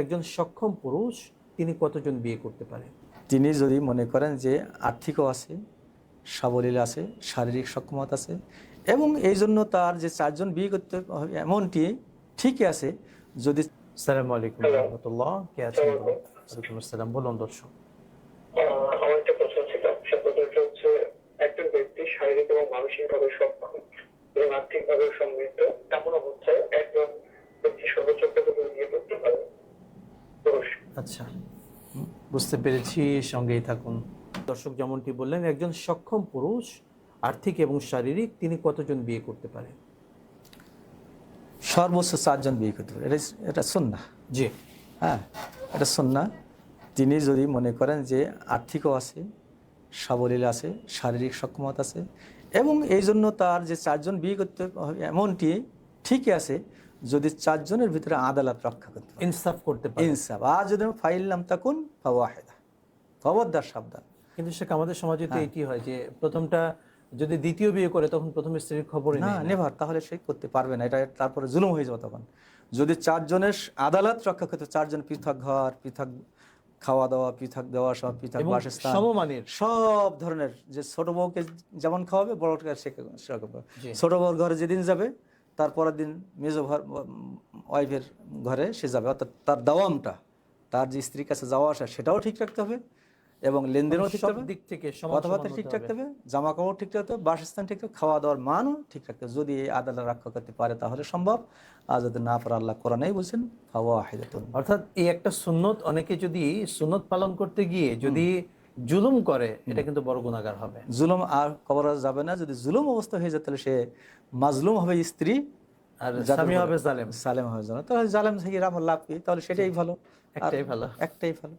একজন সক্ষম পুরুষ তিনি কতজন বিয়ে করতে পারেন? তিনি যদি মনে করেন যে আর্থিকও আছে, সাবলীল আছে, শারীরিক সক্ষমতা আছে এবং এই জন্য তার যে 4 জন বিয়ে করতে হবে এমনটি ঠিকই আছে। যদি আসসালামু আলাইকুম রহমতুল্লাহ, কে আছেন বলুন? ওয়ালাইকুম আসসালাম, বলুন দর্শক। আমার একটা প্রশ্ন ছিল। সে প্রশ্নটা হচ্ছে, একজন ব্যক্তি শারীরিক এবং মানসিকভাবে সক্ষম এবং আর্থিকভাবে সমৃদ্ধ তেমন অবস্থায় একজন ব্যক্তি সর্বোচ্চ কতজন বিয়ে করতে পারে? পুরুষ। আচ্ছা, বুঝতে পেরেছি, সঙ্গেই থাকুন। দর্শক যেমনটি বললেন, একজন সক্ষম পুরুষ আর্থিক এবং শারীরিক তিনি কতজন বিয়ে করতে পারেন? সর্বোচ্চ 4 জন বিয়ে করতে পারে, এটা সুন্নাহ। জি। হ্যাঁ, এটা সুন্নাহ। তিনি যদি মনে করেন যে আর্থিকও আছে, সাবলীল আছে, শারীরিক সক্ষমতা আছে এবং এই জন্য তার যে 4 জন বিয়ে করতে হবে এমনটি ঠিকই আছে। যদি 4 জনের ভিতরে আদালত রক্ষা করতে পারে, ইনসাফ করতে পারে। ইনসাফ। আর যদি ফাইলাম তাকুন ফাওয়াহিদা, খবরদার সাবধান। কিন্তু সেটা আমাদের সমাজে তো এটি হয় যে প্রথমটা যদি দ্বিতীয় বিয়ে করে তখন প্রথম স্ত্রীর খবরই না, নেয় না। নেভার, তাহলে সে করতে পারবে না। এটা তারপরে জুলুম হয়ে যাবে তখন। যদি 4 জনের আদালত রক্ষা করতে, 4 জন পৃথক ঘর, পৃথক খাওয়া দাওয়া, পৃথক দেওয়া, সব পৃথক এবং বাসস্থান, সমমানের। সব ধরনের, যে ছোট বউকে যেমন খাওয়াবে বড়কে সেরকম। জি। ছোট বউর ঘরে যেদিন যাবে তারপরের দিন মেজো ওয়াইফের ঘরে সে যাবে, অর্থাৎ তার দাওয়ামটা, তার যে স্ত্রীর কাছে যাওয়া আসা সেটাও ঠিক রাখতে হবে এবং লেনদেনও ঠিক সব রাখতে হবে, দিক থেকে সমান কথাবার্তা সমান ঠিক হতে রাখতে হবে। হবে, জামা কাপড় ঠিক রাখতে হবে, বাসস্থান ঠিক রাখতে হবে, খাওয়া দাওয়ার মানও ঠিক রাখতে হবে। যদি এই আদালত রক্ষা করতে পারে তাহলে সম্ভব, আর যদি না পারে আল্লাহ কোরআনেই বলছেন ফাওয়াহিদাতুন। অর্থাৎ এই একটা সুন্নত, অনেকে যদি সুন্নত পালন করতে গিয়ে যদি জুলুম করে এটা কিন্তু বড় গুনাহগার হবে। জুলুম আর করা যাবে না। যদি জুলুম অবস্থা হয়ে যায় তাহলে সে মাজলুম হবে স্ত্রী, আর যাদের স্বামী উপর হবে জালেম। সালেম হবে জানা। তাহলে জালেম থেকে আমার লাভ কি? তাহলে সেটাই ভালো, আর একটাই ভালো। একটাই ভালো।